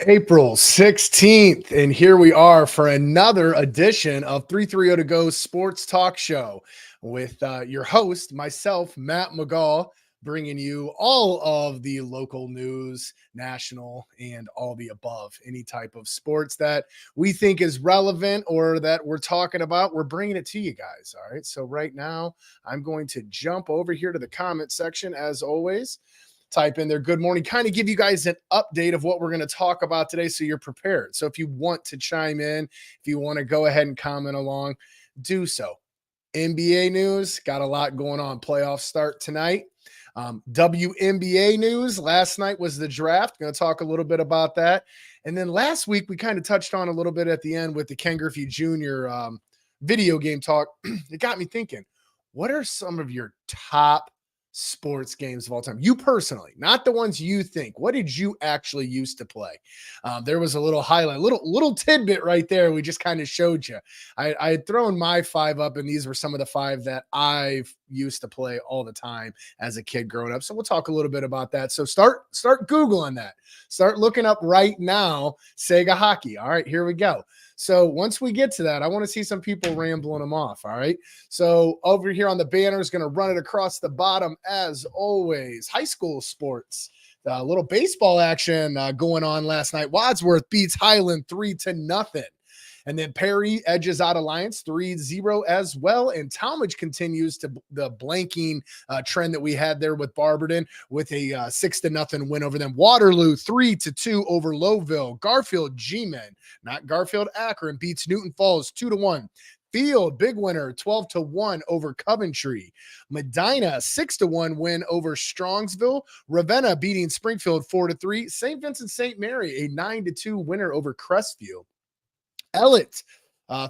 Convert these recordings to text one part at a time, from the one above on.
April 16th, and here we are for another edition of 330 to Go Sports Talk Show with your host, myself, Matt McGaw, bringing you all of the local news, national, and all the above. Any type of sports that we think is relevant or that we're talking about, we're bringing it to you guys. All right. So right now, I'm going to jump over here to the comment section as always. Type in there, good morning, kind of give you guys an update of what we're going to talk about today so you're prepared. So if you want to chime in, if you want to go ahead and comment along, do so. NBA news, got a lot going on. Playoffs start tonight. WNBA news, last night was the draft. Going to talk a little bit about that. And then last week, we kind of touched on a little bit at the end with the Ken Griffey Jr. Video game talk. It got me thinking, what are some of your top sports games of all time? You personally, not the ones you think. What did you actually used to play? There was a little highlight, little tidbit right there. We just kind of showed you. I had thrown my 5 up, and these were some of the 5 that I've used to play all the time as a kid growing up. So we'll talk a little bit about that. So start Googling that. Start looking up right now, Sega hockey. All right, here we go. So once we get to that, I want to see some people rambling them off. All right. So over here on the banner is going to run it across the bottom as always. High school sports, a little baseball action going on last night. Wadsworth beats Highland 3-0. And then Perry edges out Alliance 3-0 as well. And Tallmadge continues to the blanking trend that we had there with Barberton with a 6-0 win over them. Waterloo 3-2 over Lowville. Garfield G-Men, not Garfield Akron, beats Newton Falls 2-1. Field, big winner, 12-1 over Coventry. Medina, 6-1 win over Strongsville. Ravenna beating Springfield 4-3. St. Vincent St. Mary, a 9-2 winner over Crestview. Ellet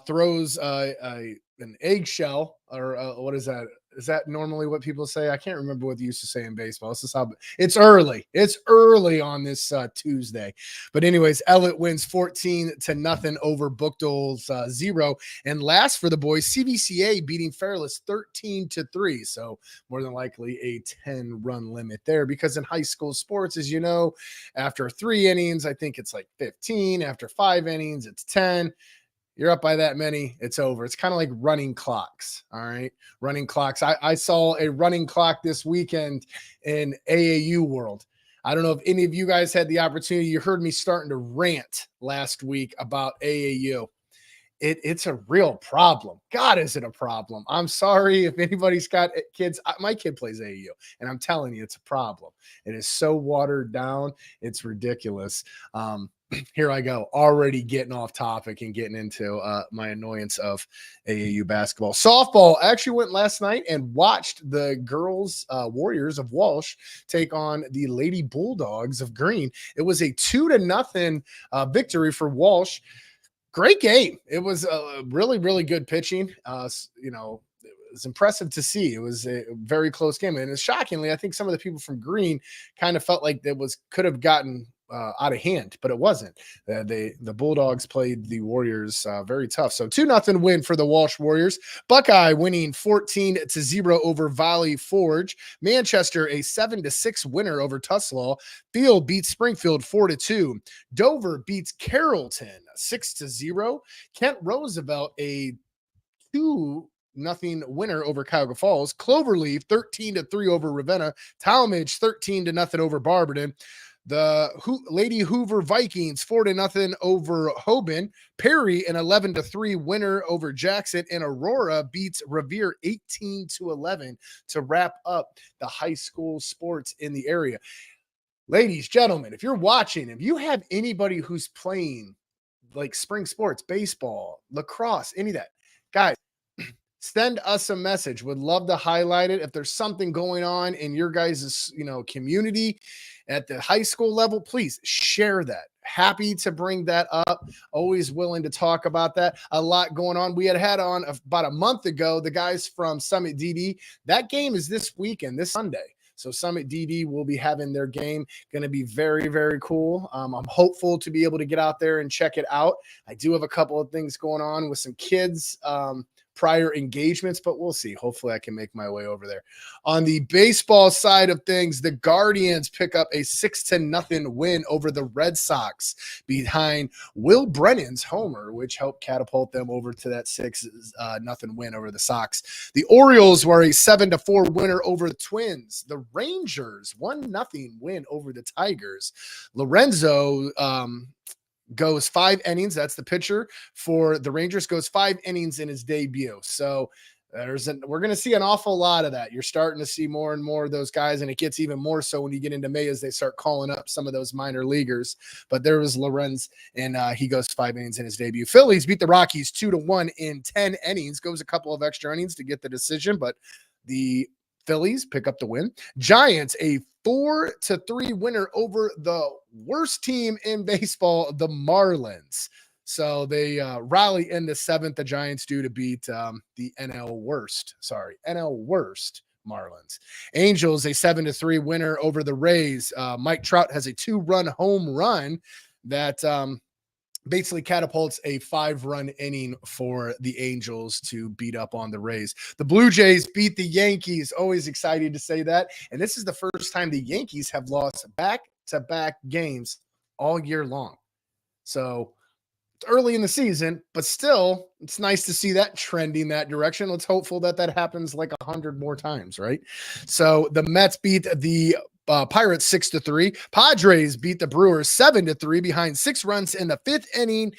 throws an eggshell, or what is that? Is that normally what people say? I can't remember what they used to say in baseball. This is how it's early. It's early on this Tuesday. But anyways, Ellet wins 14-0 over Bookdoles 0. And last for the boys, CVCA beating Fairless 13-3. So more than likely a 10-run limit there, because in high school sports, as you know, after 3 innings, I think it's like 15. After 5 innings, it's 10. You're up by that many, it's over. It's kind of like running clocks. All right. Running clocks. I saw a running clock this weekend in AAU world. I don't know if any of you guys had the opportunity. You heard me starting to rant last week about AAU. It's a real problem. God, is it a problem? I'm sorry if anybody's got kids. My kid plays AAU, and I'm telling you, it's a problem. It is so watered down. It's ridiculous. Here I go, already getting off topic and getting into my annoyance of AAU basketball. Softball actually went last night and watched the girls Warriors of Walsh take on the Lady Bulldogs of Green. It was a 2-0 victory for Walsh. Great game. It was really, really good pitching. It was impressive to see. It was a very close game. And shockingly, I think some of the people from Green kind of felt like could have gotten out of hand, but it wasn't. The Bulldogs played the Warriors very tough. So 2-0 win for the Walsh Warriors. Buckeye winning 14-0 over Valley Forge. Manchester a 7-6 winner over Tuslaw. Field beats Springfield 4-2. Dover beats Carrollton 6-0. Kent Roosevelt a 2-0 winner over Cuyahoga Falls. Cloverleaf 13-3 over Ravenna. Tallmadge 13-0 over Barberton. The Lady Hoover Vikings 4-0 over Hoban. Perry an 11-3 winner over Jackson, and Aurora beats Revere 18-11 to wrap up the high school sports in the area. Ladies, gentlemen, if you're watching, if you have anybody who's playing like spring sports, baseball, lacrosse, any of that, guys, send us a message. Would love to highlight it. If there's something going on in your guys' community at the high school level, please share that. Happy to bring that up. Always willing to talk about that. A lot going on. We had on about a month ago the guys from Summit DD. That game is this weekend, this Sunday. So Summit DD will be having their game. Going to be very, very cool. I'm hopeful to be able to get out there and check it out. I do have a couple of things going on with some kids prior engagements, but we'll see. Hopefully I can make my way over there. On the baseball side of things, the Guardians pick up a 6-0 win over the Red Sox behind Will Brennan's homer, which helped catapult them over to that 6-0 win over the Sox. The Orioles were a 7-4 winner over the Twins. The Rangers 1-0 win over the Tigers. Lorenzo goes 5 innings. That's the pitcher for the Rangers, goes 5 innings in his debut. So we're going to see an awful lot of that. You're starting to see more and more of those guys, and it gets even more so when you get into May as they start calling up some of those minor leaguers. But there was Lorenz, and he goes 5 innings in his debut. Phillies beat the Rockies 2-1 in 10 innings. Goes a couple of extra innings to get the decision, but the Phillies pick up the win. Giants, a 4-3 winner over the worst team in baseball, the Marlins. So they rally in the 7th, the Giants do, to beat the NL worst Marlins. Angels, a 7-3 winner over the Rays. Mike Trout has a 2-run home run that basically catapults a 5-run inning for the Angels to beat up on the Rays. The Blue Jays beat the Yankees. Always excited to say that. And this is the first time the Yankees have lost back-to-back games all year long. So it's early in the season, but still, it's nice to see that trending that direction. Let's hopeful that happens like 100 more times, right? So the Mets beat the Pirates 6-3. Padres beat the Brewers 7-3 behind 6 runs in the 5th inning.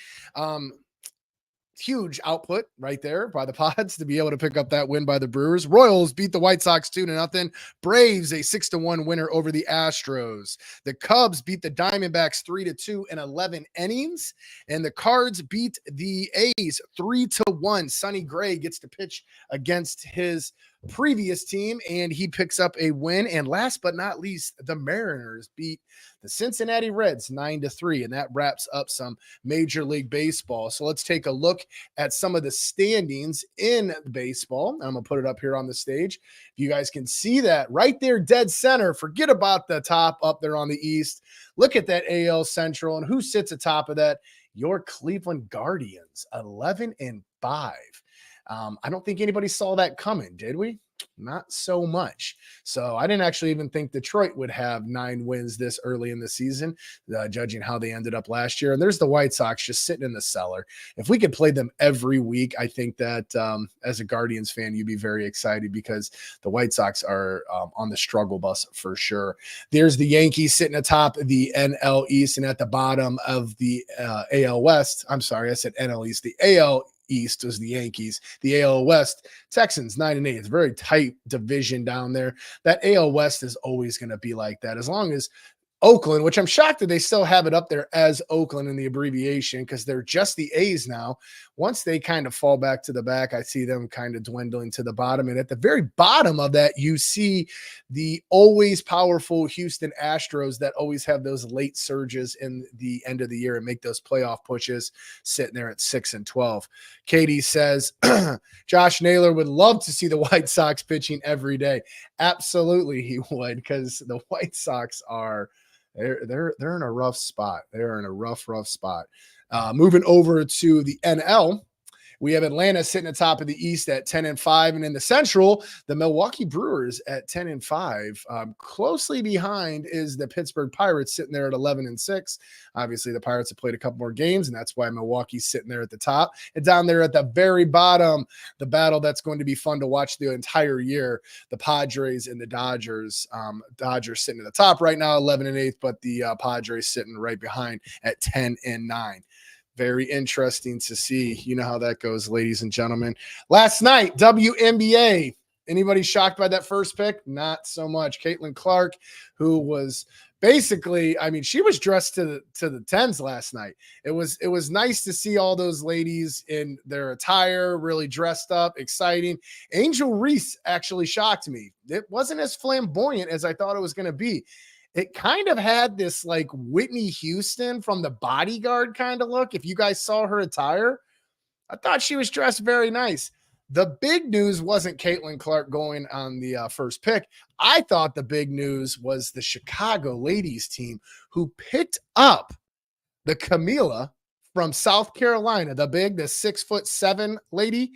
Huge output right there by the Pods to be able to pick up that win by the Brewers. Royals beat the White Sox 2-0. Braves a 6-1 winner over the Astros. The Cubs beat the Diamondbacks 3-2 in 11 innings. And the Cards beat the A's 3-1. Sonny Gray gets to pitch against his previous team, and he picks up a win. And last but not least, the Mariners beat the Cincinnati Reds 9-3, and that wraps up some Major League Baseball. So let's take a look at some of the standings in baseball. I'm going to put it up here on the stage. If you guys can see that right there, dead center, forget about the top up there on the East. Look at that AL Central, and who sits atop of that? Your Cleveland Guardians, 11-5. I don't think anybody saw that coming, did we? Not so much. So I didn't actually even think Detroit would have 9 wins this early in the season, judging how they ended up last year. And there's the White Sox just sitting in the cellar. If we could play them every week, I think that as a Guardians fan, you'd be very excited because the White Sox are on the struggle bus for sure. There's the Yankees sitting atop the NL East, and at the bottom of the AL West. I'm sorry, I said NL East. The AL East was the Yankees. The AL West, Texans 9-8. It's a very tight division down there. That AL West is always going to be like that. As long as Oakland, which I'm shocked that they still have it up there as Oakland in the abbreviation because they're just the A's now. Once they kind of fall back to the back, I see them kind of dwindling to the bottom. And at the very bottom of that, you see the always powerful Houston Astros that always have those late surges in the end of the year and make those playoff pushes, sitting there at 6-12. Katie says, Josh Naylor would love to see the White Sox pitching every day. Absolutely he would, because the White Sox are they're in a rough spot. They're in a rough spot. Moving over to the NL, we have Atlanta sitting atop of the East at 10-5, and in the Central, the Milwaukee Brewers at 10-5. Closely behind is the Pittsburgh Pirates sitting there at 11-6. Obviously, the Pirates have played a couple more games, and that's why Milwaukee's sitting there at the top. And down there at the very bottom, the battle that's going to be fun to watch the entire year, the Padres and the Dodgers. Dodgers sitting at the top right now, 11-8, but the Padres sitting right behind at 10-9. Very interesting to see. You know how that goes, ladies and gentlemen. Last night, WNBA. Anybody shocked by that first pick? Not so much. Caitlin Clark, who was basically, I mean, she was dressed to the tens last night. It was nice to see all those ladies in their attire, really dressed up, exciting. Angel Reese actually shocked me. It wasn't as flamboyant as I thought it was going to be. It kind of had this like Whitney Houston from The Bodyguard kind of look. If you guys saw her attire, I thought she was dressed very nice. The big news wasn't Caitlin Clark going on the first pick. I thought the big news was the Chicago ladies team who picked up the Camila from South Carolina, the 6'7" lady.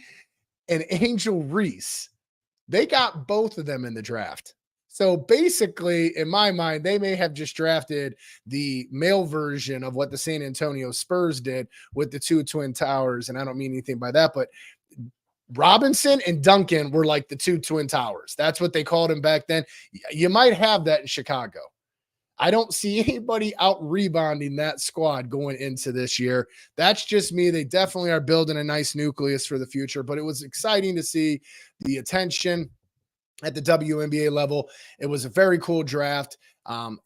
and Angel Reese. They got both of them in the draft. So basically, in my mind, they may have just drafted the male version of what the San Antonio Spurs did with the two Twin Towers. And I don't mean anything by that, but Robinson and Duncan were like the two Twin Towers. That's what they called him back then. You might have that in Chicago. I don't see anybody out rebounding that squad going into this year. That's just me. They definitely are building a nice nucleus for the future, but it was exciting to see the attention at the WNBA level. It was a very cool draft.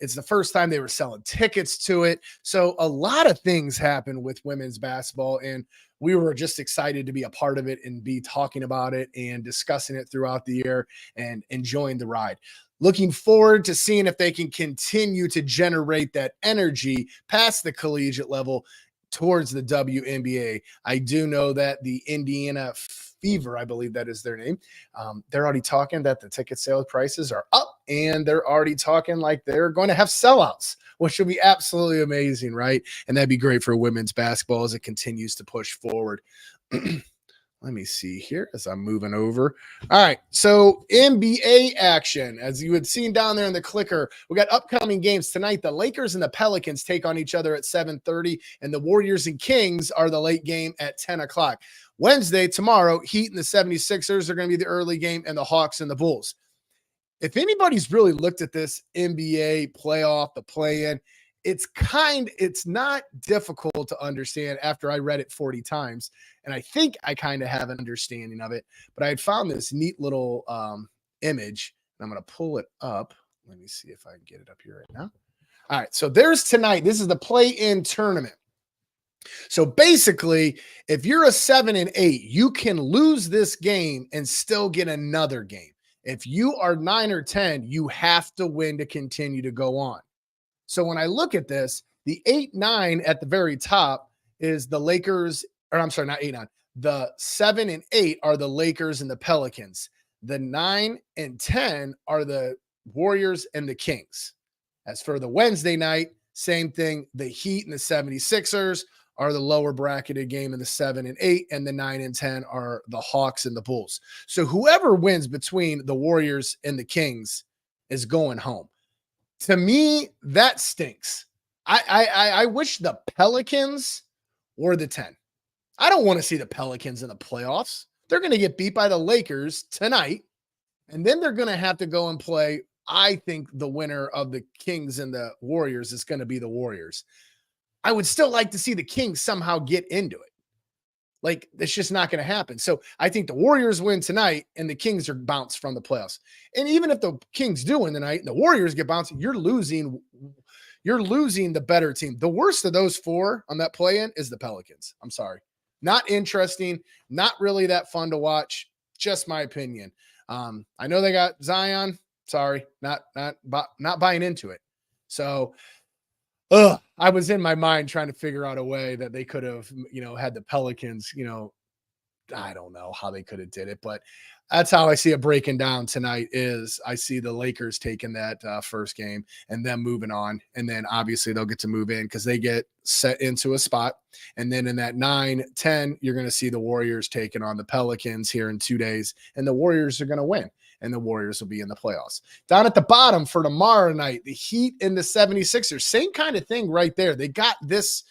It's the first time they were selling tickets to it. So a lot of things happened with women's basketball, and we were just excited to be a part of it and be talking about it and discussing it throughout the year and enjoying the ride. Looking forward to seeing if they can continue to generate that energy past the collegiate level towards the WNBA. I do know that the Indiana Fever, I believe that is their name, they're already talking that the ticket sale prices are up, and they're already talking like they're going to have sellouts, which will be absolutely amazing, right? And that'd be great for women's basketball as it continues to push forward. Let me see here as I'm moving over. All right. So NBA action, as you had seen down there in the clicker, we got upcoming games tonight. The Lakers and the Pelicans take on each other at 7:30, and the Warriors and Kings are the late game at 10 o'clock. Wednesday, tomorrow, Heat and the 76ers are going to be the early game, and the Hawks and the Bulls. If anybody's really looked at this NBA playoff, the play-in, it's not difficult to understand after I read it 40 times. And I think I kind of have an understanding of it, but I had found this neat little image, and I'm going to pull it up. Let me see if I can get it up here right now. All right. So there's tonight. This is the play-in tournament. So basically, if you're a 7-8, you can lose this game and still get another game. If you are 9 or 10, you have to win to continue to go on. So when I look at this, the 8-9 at the very top is the Lakers, or I'm sorry, not 8-9. The 7 and 8 are the Lakers and the Pelicans. The 9 and 10 are the Warriors and the Kings. As for the Wednesday night, same thing. The Heat and the 76ers are the lower bracketed game, in the 7 and 8, and the 9 and 10 are the Hawks and the Bulls. So whoever wins between the Warriors and the Kings is going home. To me, that stinks. I wish the Pelicans were the 10. I don't want to see the Pelicans in the playoffs. They're going to get beat by the Lakers tonight, and then they're going to have to go and play. I think the winner of the Kings and the Warriors is going to be the Warriors. I would still like to see the Kings somehow get into it. Like, it's just not going to happen. So I think the Warriors win tonight and the Kings are bounced from the playoffs. And even if the Kings do win tonight and the Warriors get bounced, you're losing the better team. The worst of those four on that play-in is the Pelicans. I'm sorry. Not interesting. Not really that fun to watch. Just my opinion. I know they got Zion. Sorry. Not buying into it. So I was in my mind trying to figure out a way that they could have, had the Pelicans, I don't know how they could have did it, but that's how I see it breaking down tonight. Is I see the Lakers taking that first game and them moving on. And then obviously they'll get to move in because they get set into a spot. And then in that 9-10, you're going to see the Warriors taking on the Pelicans here in 2 days, and the Warriors are going to win. And the Warriors will be in the playoffs. Down at the bottom for tomorrow night, the Heat and the 76ers, same kind of thing right there. They got this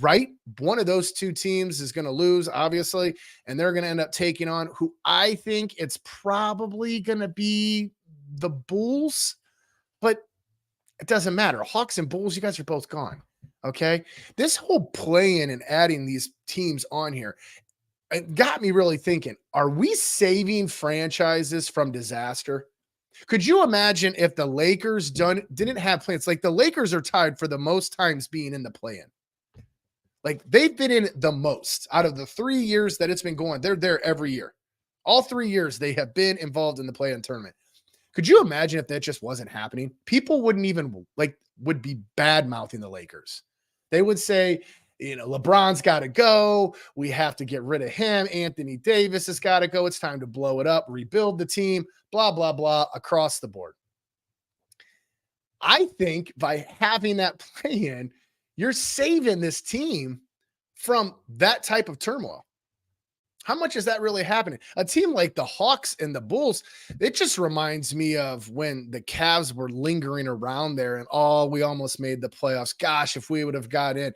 right. One of those two teams is going to lose, obviously, and they're going to end up taking on who I think it's probably going to be the Bulls, but it doesn't matter. Hawks and Bulls, you guys are both gone. Okay. This whole play-in and adding these teams on here, it got me really thinking, are we saving franchises from disaster? Could you imagine if the Lakers didn't have plans? Like, the Lakers are tied for the most times being in the play-in. Like, they've been in the most out of the 3 years that it's been going. They're there every year. All 3 years they have been involved in the play-in tournament. Could you imagine if that just wasn't happening? People would be bad-mouthing the Lakers. They would say, LeBron's got to go. We have to get rid of him. Anthony Davis has got to go. It's time to blow it up, rebuild the team, blah, blah, blah, across the board. I think by having that play-in, you're saving this team from that type of turmoil. How much is that really happening? A team like the Hawks and the Bulls, it just reminds me of when the Cavs were lingering around there and we almost made the playoffs. Gosh, if we would have got in,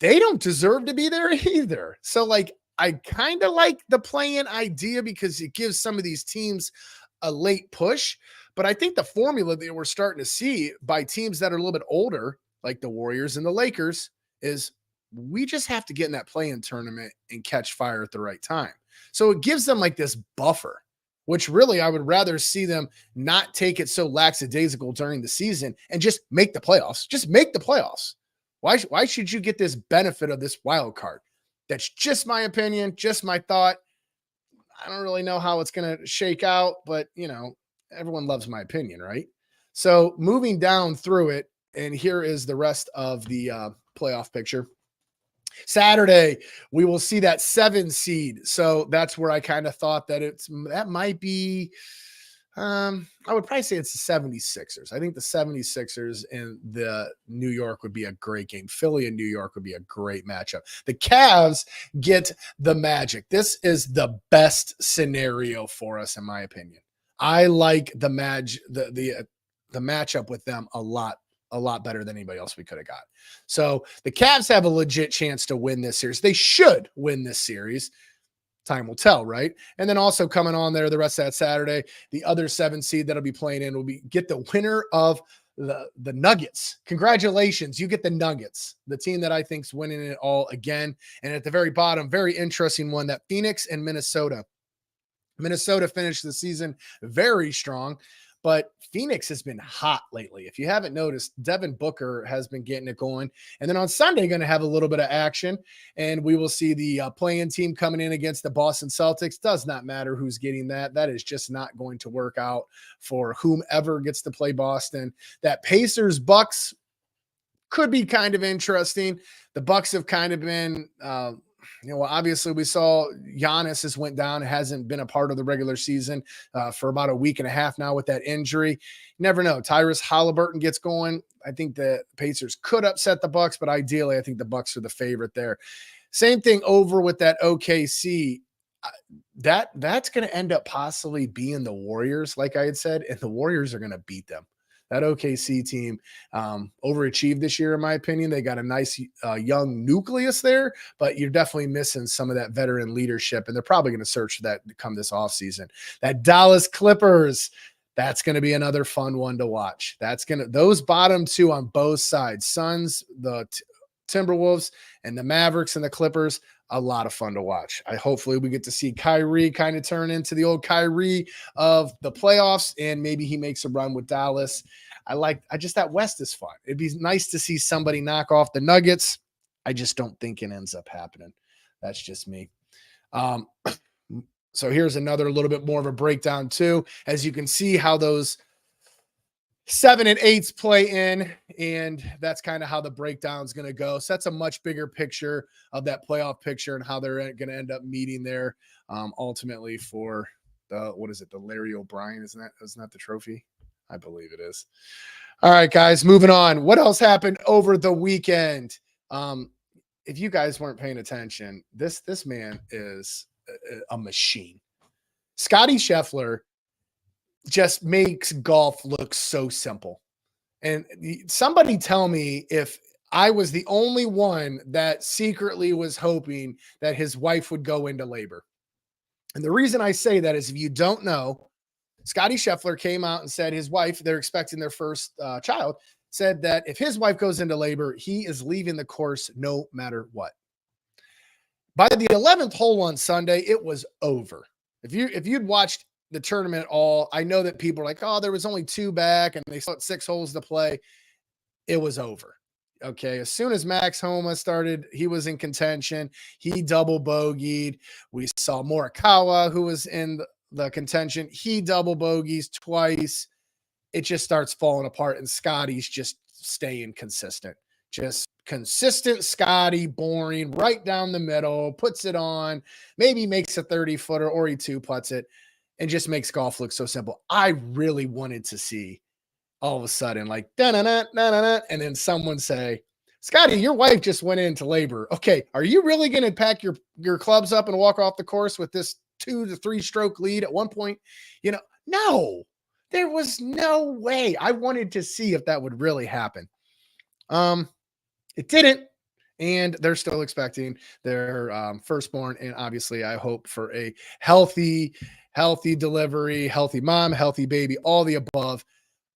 they don't deserve to be there either. So, like, I kind of like the play-in idea because it gives some of these teams a late push. But I think the formula that we're starting to see by teams that are a little bit older, like the Warriors and the Lakers, is we just have to get in that play-in tournament and catch fire at the right time. So it gives them like this buffer, which really I would rather see them not take it so lackadaisical during the season and just make the playoffs. Just make the playoffs. Why should you get this benefit of this wild card? That's just my opinion, just my thought. I don't really know how it's going to shake out, but everyone loves my opinion, right? So moving down through it, and here is the rest of the playoff picture. Saturday, we will see that 7 seed. So that's where I kind of thought that might be, I would probably say it's the 76ers. I think the 76ers and the New York would be a great game. Philly and New York would be a great matchup. The Cavs get the Magic. This is the best scenario for us, in my opinion. I like the matchup with them a lot better than anybody else we could have got. So the Cavs have a legit chance to win this series. They should win this series. Time will tell, right? And then also coming on there the rest of that Saturday, the other 7 seed that'll be playing in will get the winner of the Nuggets. Congratulations, you get the Nuggets, the team that I think's winning it all again. And at the very bottom, very interesting one, that Phoenix and Minnesota. Minnesota finished the season very strong, but Phoenix has been hot lately. If you haven't noticed, Devin Booker has been getting it going. And then on Sunday, going to have a little bit of action, and we will see the play-in team coming in against the Boston Celtics. Does not matter who's getting that. That is just not going to work out for whomever gets to play Boston. That Pacers-Bucks could be kind of interesting. The Bucks have kind of been obviously we saw Giannis has went down. It hasn't been a part of the regular season for about a week and a half now with that injury. You never know. Tyrese Halliburton gets going. I think the Pacers could upset the Bucks, but ideally I think the Bucks are the favorite there. Same thing over with that OKC. That's going to end up possibly being the Warriors, like I had said, and the Warriors are going to beat them. That OKC team overachieved this year, in my opinion. They got a nice young nucleus there, but you're definitely missing some of that veteran leadership, and they're probably going to search for that to come this offseason. That Dallas Clippers, that's going to be another fun one to watch. Those bottom 2 on both sides, Suns, the Timberwolves, and the Mavericks and the Clippers, a lot of fun to watch. Hopefully we get to see Kyrie kind of turn into the old Kyrie of the playoffs, and maybe he makes a run with Dallas. That West is fun. It'd be nice to see somebody knock off the Nuggets. I just don't think it ends up happening. That's just me. So here's another little bit more of a breakdown too, as you can see how those 7 and 8s play in, and that's kind of how the breakdown is going to go. So that's a much bigger picture of that playoff picture and how they're going to end up meeting there ultimately for the Larry O'Brien? Isn't that the trophy? I believe it is. All right, guys, moving on. What else happened over the weekend? If you guys weren't paying attention, this man is a machine. Scotty Scheffler just makes golf look so simple. And somebody tell me if I was the only one that secretly was hoping that his wife would go into labor. And the reason I say that is, if you don't know, Scotty Scheffler came out and said his wife, they're expecting their first child, said that if his wife goes into labor, he is leaving the course no matter what. By the 11th hole on Sunday, it was over. If you'd watched the tournament all, I know that people are like, oh, there was only 2 back and they still had 6 holes to play. It was over. Okay. As soon as Max Homa started, he was in contention. He double bogeyed. We saw Morikawa, who was in the contention. He double bogeys twice. It just starts falling apart, and Scotty's just staying consistent. Just consistent Scotty, boring, right down the middle, puts it on, maybe makes a 30-footer, or he 2-putts it, and just makes golf look so simple. I really wanted to see all of a sudden, like, da-na-na, na-na-na, and then someone say, Scotty, your wife just went into labor. Okay, are you really going to pack your clubs up and walk off the course with this 2 to 3 stroke lead at one point? No, there was no way. I wanted to see if that would really happen. It didn't, and they're still expecting their firstborn. And obviously, I hope for a healthy delivery, healthy mom, healthy baby, all the above.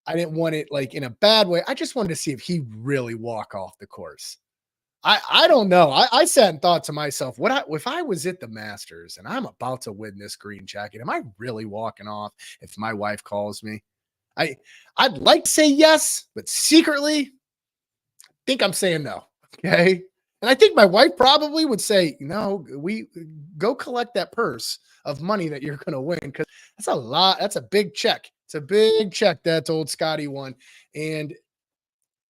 I didn't want it like in a bad way. I just wanted to see if he really walk off the course. I don't know. I sat and thought to myself, if I was at the Masters and I'm about to win this green jacket, am I really walking off if my wife calls me? I'd like to say yes, but secretly, I think I'm saying no. Okay. And I think my wife probably would say, we go collect that purse of money that you're going to win, because that's a lot. That's a big check. It's a big check that old Scotty won. And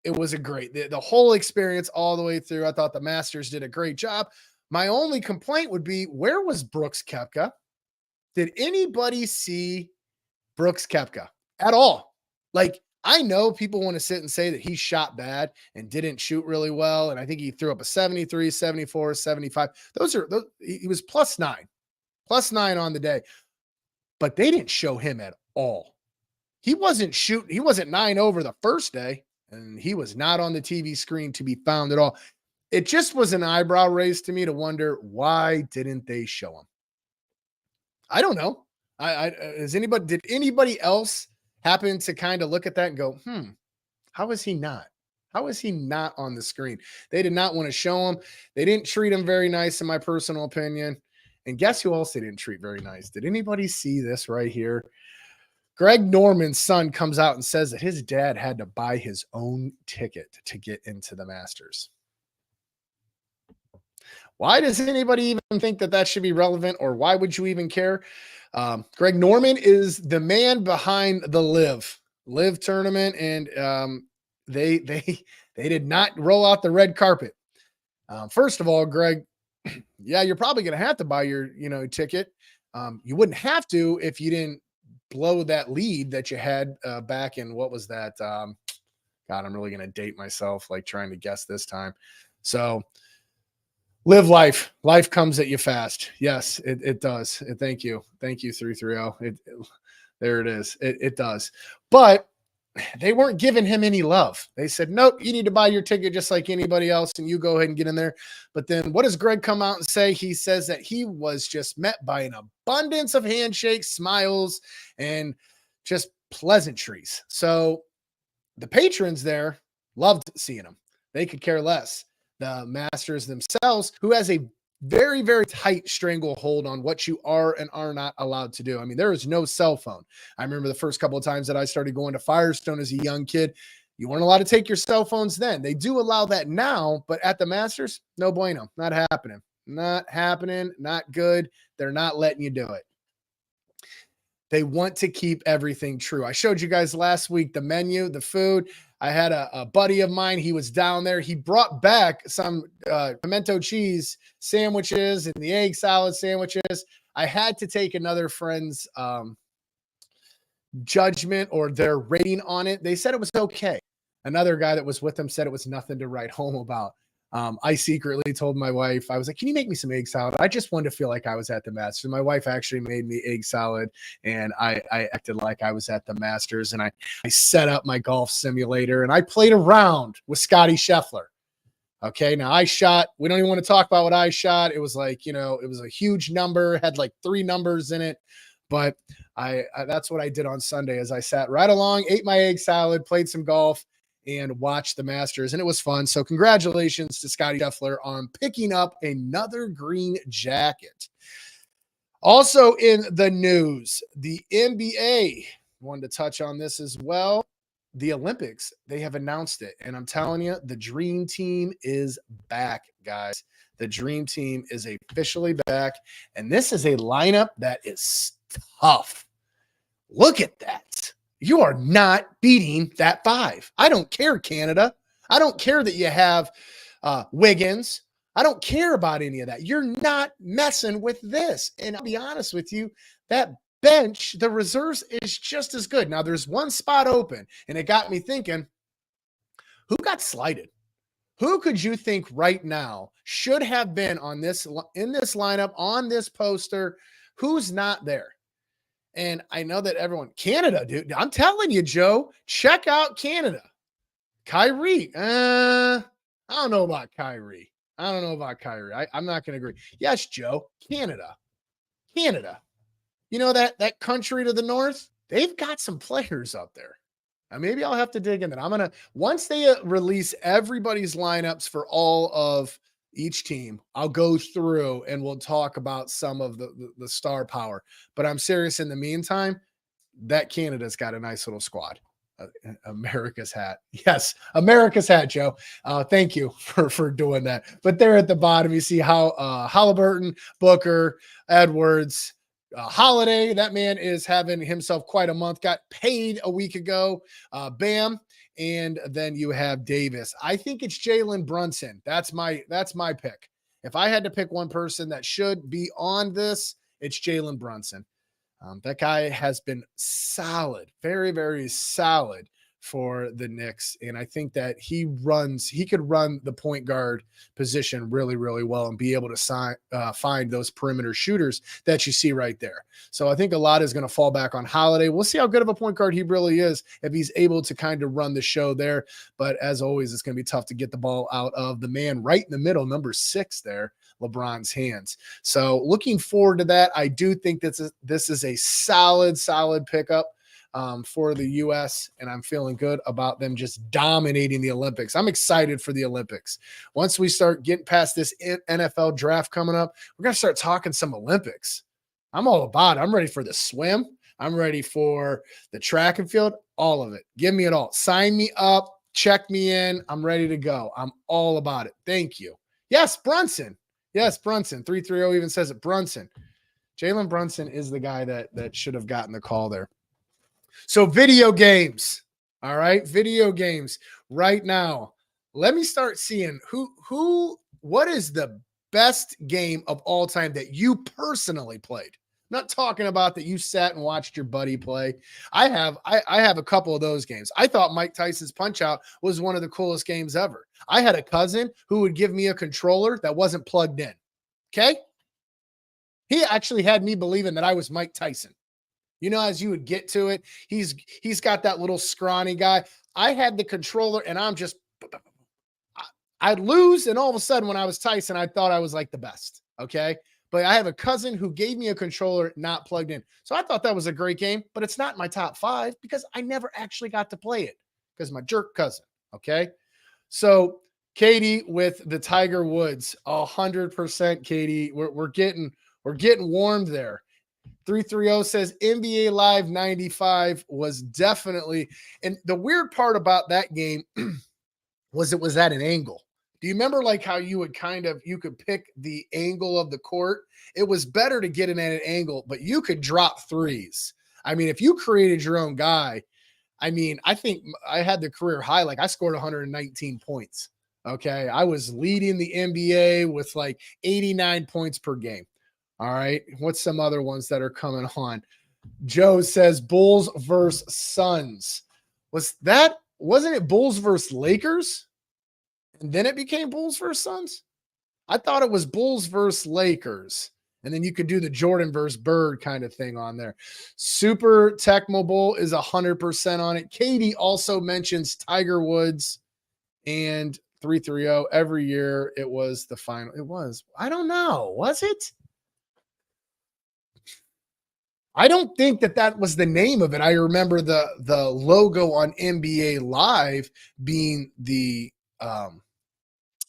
it was the whole experience all the way through. I thought the Masters did a great job. My only complaint would be, where was Brooks Koepka? Did anybody see Brooks Koepka at all? Like, I know people want to sit and say that he shot bad and didn't shoot really well. And I think he threw up a 73, 74, 75. He was +9 on the day, but they didn't show him at all. He wasn't 9 over the first day, and he was not on the TV screen to be found at all. It just was an eyebrow raise to me to wonder, why didn't they show him? I don't know. Did anybody else happen to kind of look at that and go, how is he not? How is he not on the screen? They did not want to show him. They didn't treat him very nice, in my personal opinion. And guess who else they didn't treat very nice? Did anybody see this right here? Greg Norman's son comes out and says that his dad had to buy his own ticket to get into the Masters. Why does anybody even think that should be relevant, or why would you even care? Greg Norman is the man behind the Live tournament, and they did not roll out the red carpet. First of all, Greg, yeah, you're probably going to have to buy your ticket. You wouldn't have to if you didn't blow that lead that you had back in, what was that? God, I'm really going to date myself, like trying to guess this time. So live life. Life comes at you fast. Yes, it does. Thank you. 330. There it is. It does. But they weren't giving him any love. They said, nope, you need to buy your ticket just like anybody else, and you go ahead and get in there. But then what does Greg come out and say? He says that he was just met by an abundance of handshakes, smiles, and just pleasantries. So the patrons there loved seeing him. They could care less. The Masters themselves, who has a very, very tight stranglehold on what you are and are not allowed to do. I mean, there is no cell phone. I remember the first couple of times that I started going to Firestone as a young kid, you weren't allowed to take your cell phones then. They do allow that now, but at the Masters, no bueno. Not happening. Not happening. Not good. They're not letting you do it. They want to keep everything true. I showed you guys last week the menu, the food. I had a buddy of mine. He was down there. He brought back some pimento cheese sandwiches and the egg salad sandwiches. I had to take another friend's judgment or their rating on it. They said it was okay. Another guy that was with them said it was nothing to write home about. I secretly told my wife, I was like, can you make me some egg salad? I just wanted to feel like I was at the Masters. My wife actually made me egg salad, and I acted like I was at the Masters, and I set up my golf simulator, and I played around with Scotty Scheffler. Okay, now I shot, we don't even want to talk about what I shot. It was like, it was a huge number, had like 3 numbers in it, but I that's what I did on Sunday, as I sat right along, ate my egg salad, played some golf, and watch the Masters, and it was fun. So congratulations to Scotty Scheffler on picking up another green jacket. Also in the news, the NBA, wanted to touch on this as well. The Olympics, they have announced it, and I'm telling you, the Dream Team is back, guys. The Dream Team is officially back, and this is a lineup that is tough. Look at that. You are not beating that 5. I don't care, Canada. I don't care that you have Wiggins. I don't care about any of that. You're not messing with this. And I'll be honest with you, that bench, the reserves, is just as good. Now, there's one spot open, and it got me thinking, who got slighted? Who could you think right now should have been on this in this lineup on this poster? Who's not there? And I know that everyone, Canada, dude. I'm telling you, Joe, check out Canada. Kyrie. I don't know about Kyrie. I'm not going to agree. Yes, Joe, Canada. Canada. You know that country to the north? They've got some players up there. Maybe I'll have to dig in that. I'm going to, once they release everybody's lineups for all of each team, I'll go through and we'll talk about some of the star power. But I'm serious, in the meantime, that Canada's got a nice little squad. America's hat. Yes, America's hat, Joe. Thank you for doing that. But there at the bottom, you see how Halliburton, Booker, Edwards, Holiday, that man is having himself quite a month, got paid a week ago. Bam. And then you have Davis. I think it's Jalen Brunson. That's my pick. If I had to pick one person that should be on this, it's Jalen Brunson. That guy has been solid, very, very solid for the Knicks. And I think that he could run the point guard position really, really well and be able to find those perimeter shooters that you see right there. So I think a lot is going to fall back on Holiday. We'll see how good of a point guard he really is if he's able to kind of run the show there. But as always, it's going to be tough to get the ball out of the man right in the middle, number 6 there, LeBron's hands. So looking forward to that. I do think this is a solid pickup for the U.S., and I'm feeling good about them just dominating the Olympics. I'm excited for the Olympics. Once we start getting past this NFL draft coming up, we're going to start talking some Olympics. I'm all about it. I'm ready for the swim. I'm ready for the track and field, all of it. Give me it all. Sign me up. Check me in. I'm ready to go. I'm all about it. Thank you. Yes, Brunson. Yes, Brunson. 330 even says it. Brunson. Jalen Brunson is the guy that should have gotten the call there. So video games. All right. Video games right now. Let me start seeing what is the best game of all time that you personally played. I'm not talking about that you sat and watched your buddy play. I have a couple of those games. I thought Mike Tyson's Punch-Out was one of the coolest games ever. I had a cousin who would give me a controller that wasn't plugged in. Okay. He actually had me believing that I was Mike Tyson. You know, as you would get to it, he's got that little scrawny guy. I had the controller and I'd lose. And all of a sudden when I was Tyson, I thought I was like the best. Okay. But I have a cousin who gave me a controller not plugged in. So I thought that was a great game, but it's not my top 5 because I never actually got to play it because my jerk cousin. Okay. So Katie with the Tiger Woods, 100%, Katie. We're getting warmed there. 330 says NBA Live 95 was definitely, and the weird part about that game was it was at an angle. Do you remember like how you could pick the angle of the court? It was better to get it at an angle, but you could drop threes. I mean, if you created your own guy, I mean, I think I had the career high. Like I scored 119 points. Okay. I was leading the NBA with like 89 points per game. All right. What's some other ones that are coming on? Joe says Bulls versus Suns. Wasn't it Bulls versus Lakers? And then it became Bulls versus Suns? I thought it was Bulls versus Lakers. And then you could do the Jordan versus Bird kind of thing on there. Super Tecmo Bowl is 100% on it. Katie also mentions Tiger Woods and 330. Every year it was the final. It was. I don't know. Was it? I don't think that was the name of it. I remember the logo on NBA Live being the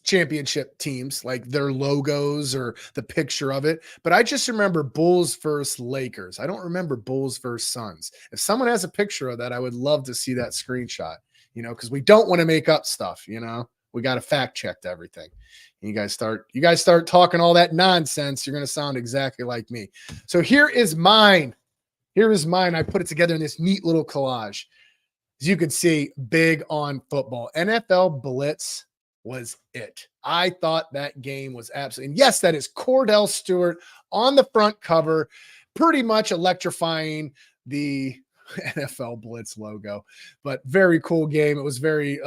championship teams, like their logos or the picture of it. But I just remember Bulls versus Lakers. I don't remember Bulls versus Suns. If someone has a picture of that, I would love to see that screenshot, because we don't want to make up stuff, we got to fact check everything. And you guys start talking all that nonsense, you're going to sound exactly like me. So here is mine. I put it together in this neat little collage. As you can see, big on football. NFL Blitz was it. I thought that game was absolutely, and yes, that is Cordell Stewart on the front cover, pretty much electrifying the NFL Blitz logo, but very cool game. It was very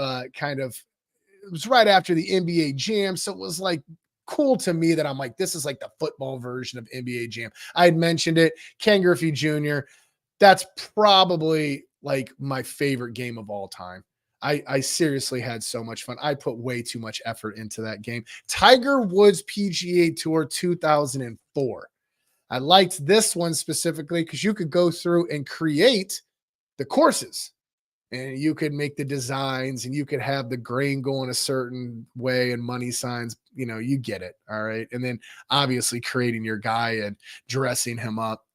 was right after the NBA Jam. So it was like cool to me that I'm like, this is like the football version of NBA Jam. I had mentioned it, Ken Griffey Jr. That's probably like my favorite game of all time. I seriously had so much fun. I put way too much effort into that game. Tiger Woods PGA Tour 2004. I liked this one specifically because you could go through and create the courses and you could make the designs and you could have the grain going a certain way and money signs. You get it. All right. And then obviously creating your guy and dressing him up.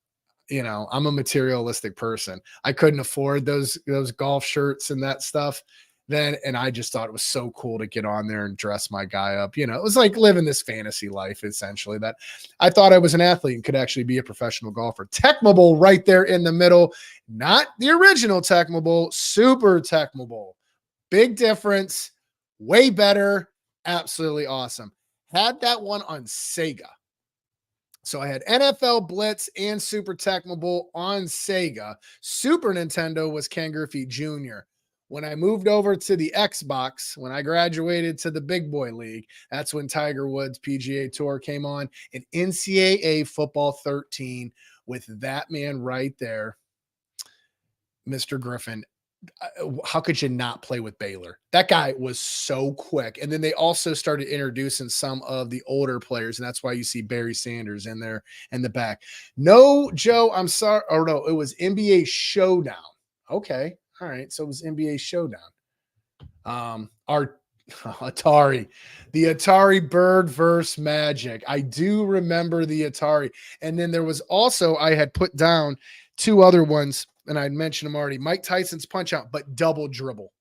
I'm a materialistic person. I couldn't afford those golf shirts and that stuff then. And I just thought it was so cool to get on there and dress my guy up. It was like living this fantasy life, essentially, that I thought I was an athlete and could actually be a professional golfer. Tecmo right there in the middle, not the original Tecmo, Super Tecmo. Big difference, way better, absolutely awesome. Had that one on Sega. So I had NFL Blitz and Super Tecmo on Sega. Super Nintendo was Ken Griffey Jr. When I moved over to the Xbox, when I graduated to the big boy league, that's when Tiger Woods PGA Tour came on, and NCAA Football 13 with that man right there, Mr. Griffin. How could you not play with Baylor? That guy was so quick. And then they also started introducing some of the older players, and that's why you see Barry Sanders in there in the back. No, Joe, I'm sorry. Or no, it was NBA Showdown. Okay. All right. So it was NBA Showdown. Our Atari, the Atari Bird versus Magic. I do remember the Atari. And then there was also, I had put down two other ones, and I'd mentioned them already. Mike Tyson's Punch Out, but Double Dribble.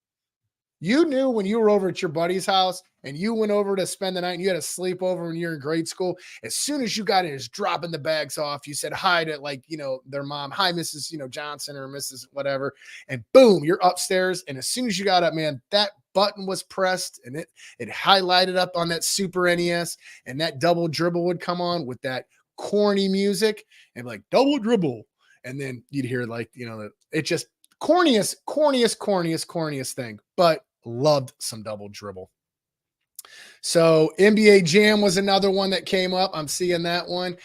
You knew when you were over at your buddy's house and you went over to spend the night and you had a sleepover when you're in grade school. As soon as you got in, just dropping the bags off, you said hi to their mom. Hi, Mrs. Johnson or Mrs. whatever. And boom, you're upstairs. And as soon as you got up, man, that button was pressed and it highlighted up on that Super NES, and that Double Dribble would come on with that corny music and like Double Dribble. And then you'd hear it just corniest thing, but loved some Double Dribble. So NBA Jam was another one that came up. I'm seeing that one.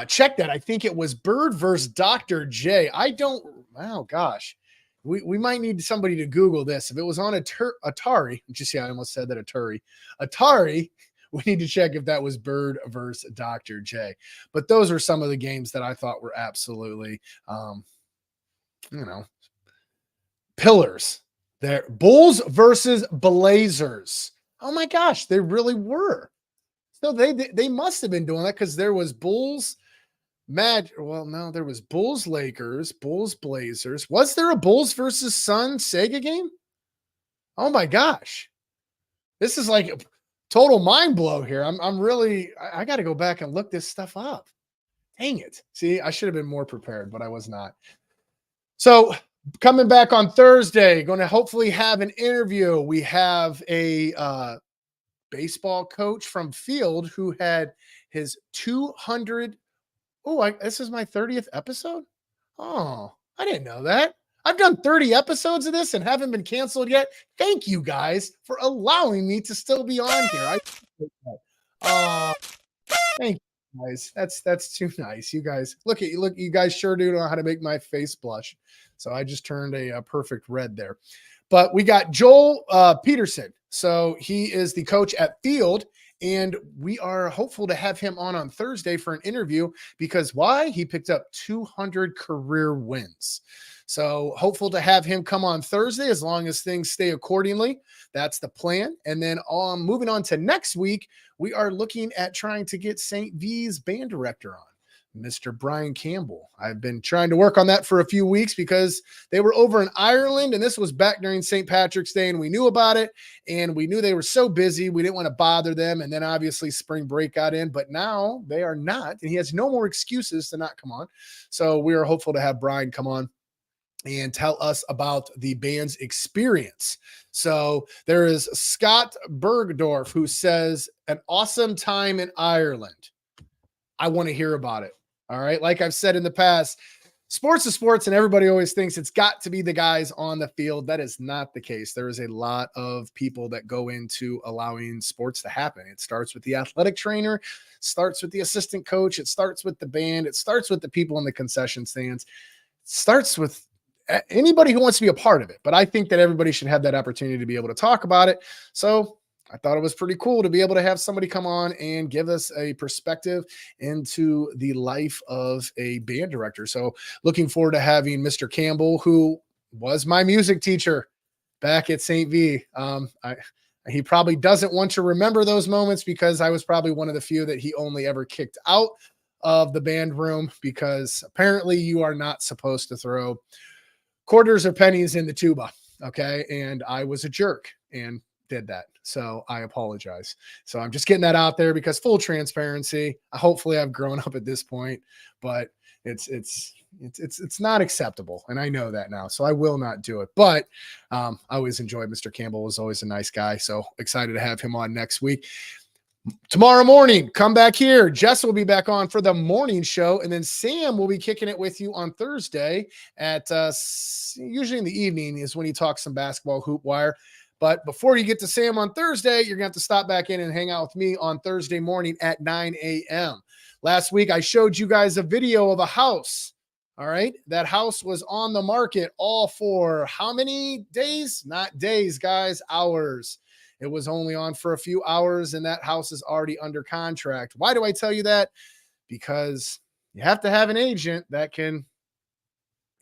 Check that. I think it was Bird versus Dr. J. Oh gosh. We might need somebody to Google this. If it was on Atari, just see, I almost said that Atari, we need to check if that was Bird versus Dr. J. But those are some of the games that I thought were absolutely, pillars. There, Bulls versus Blazers. Oh my gosh, they really were. So they must have been doing that because there was Bulls. There was Bulls Lakers, Bulls Blazers. Was there a Bulls versus Suns Sega game? Oh my gosh, this is like a total mind blow here. I got to go back and look this stuff up. Dang it! See, I should have been more prepared, but I was not. So coming back on Thursday, going to hopefully have an interview. We have a baseball coach from Field who had his 200. This is my 30th episode. Oh, I didn't know that. I've done 30 episodes of this and haven't been canceled yet. Thank you guys for allowing me to still be on here. Thank you guys. That's too nice. You guys, look, you guys sure do know how to make my face blush. So I just turned a perfect red there. But we got Joel Peterson. So he is the coach at Field, and we are hopeful to have him on Thursday for an interview because why? He picked up 200 career wins. So hopeful to have him come on Thursday as long as things stay accordingly. That's the plan. And then moving on to next week, we are looking at trying to get St. V's band director on, Mr. Brian Campbell. I've been trying to work on that for a few weeks because they were over in Ireland, and this was back during St. Patrick's Day, and we knew about it, and we knew they were so busy, we didn't want to bother them, and then obviously spring break got in, but now they are not, and he has no more excuses to not come on. So we are hopeful to have Brian come on and tell us about the band's experience. So there is Scott Bergdorf who says, an awesome time in Ireland. I want to hear about it. All right. Like I've said in the past, sports is sports, and everybody always thinks it's got to be the guys on the field. That is not the case. There is a lot of people that go into allowing sports to happen. It starts with the athletic trainer, starts with the assistant coach, it starts with the band, it starts with the people in the concession stands, it starts with anybody who wants to be a part of it. But I think that everybody should have that opportunity to be able to talk about it. So I thought it was pretty cool to be able to have somebody come on and give us a perspective into the life of a band director. So looking forward to having Mr. Campbell, who was my music teacher back at St. V. He probably doesn't want to remember those moments because I was probably one of the few that he only ever kicked out of the band room, because apparently you are not supposed to throw quarters or pennies in the tuba. Okay. And I was a jerk and did that. So I apologize. So I'm just getting that out there because full transparency. Hopefully I've grown up at this point, but it's not acceptable. And I know that now. So I will not do it. But I always enjoyed Mr. Campbell. Was always a nice guy. So excited to have him on next week. Tomorrow morning, come back here. Jess will be back on for the morning show, and then Sam will be kicking it with you on Thursday at usually in the evening is when he talks some basketball hoop wire. But before you get to Sam on Thursday, you're going to have to stop back in and hang out with me on Thursday morning at 9 a.m. Last week, I showed you guys a video of a house. All right. That house was on the market all for how many days? Not days, guys, hours. It was only on for a few hours, and that house is already under contract. Why do I tell you that? Because you have to have an agent that can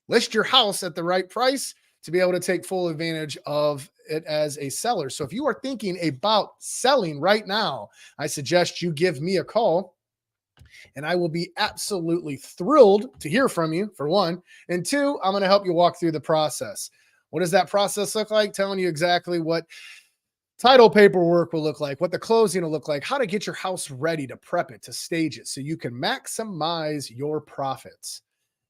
list your house at the right price to be able to take full advantage of it as a seller. So if you are thinking about selling right now, I suggest you give me a call, and I will be absolutely thrilled to hear from you, for one. And two, I'm going to help you walk through the process. What does that process look like? Telling you exactly what title paperwork will look like, what the closing will look like, how to get your house ready to prep it, to stage it so you can maximize your profits.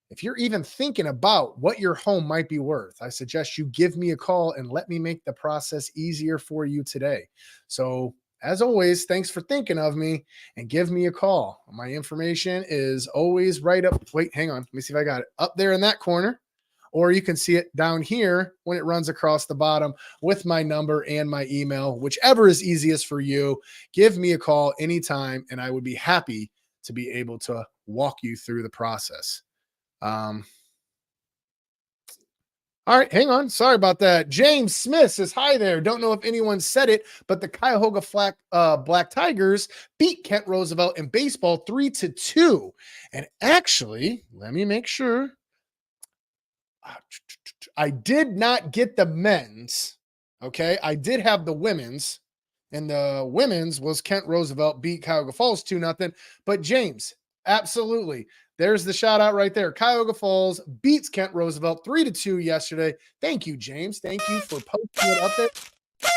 If you're even thinking about what your home might be worth, I suggest you give me a call and let me make the process easier for you today. So as always, thanks for thinking of me, and give me a call. My information is always right up. Wait, hang on. Let me see if I got it up there in that corner. Or you can see it down here when it runs across the bottom with my number and my email, whichever is easiest for you. Give me a call anytime, and I would be happy to be able to walk you through the process. All right, hang on. Sorry about that. James Smith says, hi there. Don't know if anyone said it, but the Cuyahoga Black Tigers beat Kent Roosevelt in baseball 3-2. And actually, let me make sure. I did not get the men's. Okay. I did have the women's, and the women's was Kent Roosevelt beat Cuyahoga Falls 2-0. But James, absolutely. There's the shout out right there. Cuyahoga Falls beats Kent Roosevelt 3-2 yesterday. Thank you, James. Thank you for posting it up there.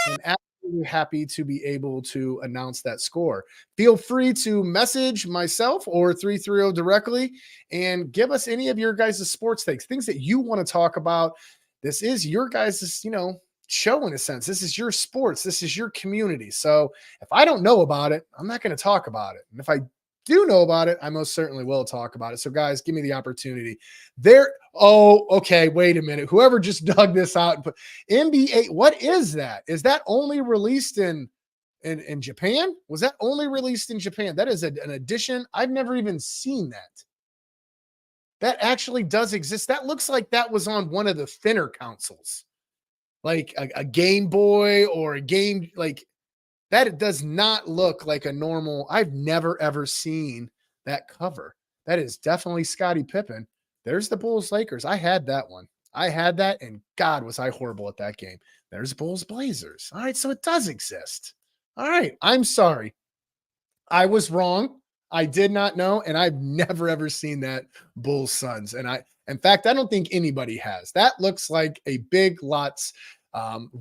I'm absolutely happy to be able to announce that score. Feel free to message myself or 330 directly and give us any of your guys' sports takes, things that you want to talk about. This is your guys' show in a sense. This is your sports. This is your community. So if I don't know about it, I'm not going to talk about it. And if I do know about it, I most certainly will talk about it. So guys, give me the opportunity there. Oh, okay. Wait a minute. Whoever just dug this out and put NBA, what is that? Is that only released in Japan? Was that only released in Japan? That is an addition. I've never even seen that. That actually does exist. That looks like that was on one of the thinner consoles, like a Game Boy or a game like that. It does not look like a normal. I've never, ever seen that cover. That is definitely Scottie Pippen. There's the Bulls Lakers. I had that one. I had that, and God, was I horrible at that game. There's Bulls Blazers. All right, so it does exist. All right, I'm sorry. I was wrong. I did not know, and I've never, ever seen that Bulls Suns. And in fact, I don't think anybody has. That looks like a Big Lots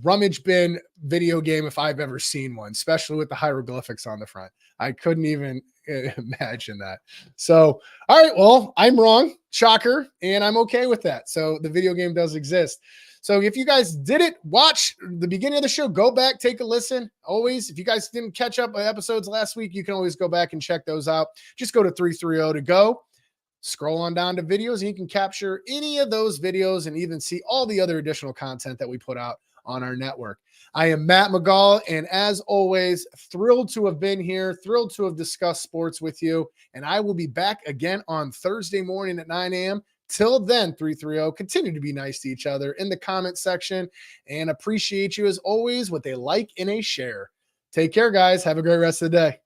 rummage bin video game if I've ever seen one, especially with the hieroglyphics on the front. I couldn't even imagine that. So, all right, well, I'm wrong, shocker, and I'm okay with that. So the video game does exist. So if you guys didn't watch the beginning of the show, go back, take a listen. Always, if you guys didn't catch up on episodes last week, you can always go back and check those out. Just go to 330 to go. Scroll on down to videos and you can capture any of those videos and even see all the other additional content that we put out on our network. I am Matt McGall, and as always, thrilled to have been here, thrilled to have discussed sports with you, and I will be back again on Thursday morning at 9 a.m. Till then, 330, continue to be nice to each other in the comment section, and appreciate you as always with a like and a share. Take care, guys. Have a great rest of the day.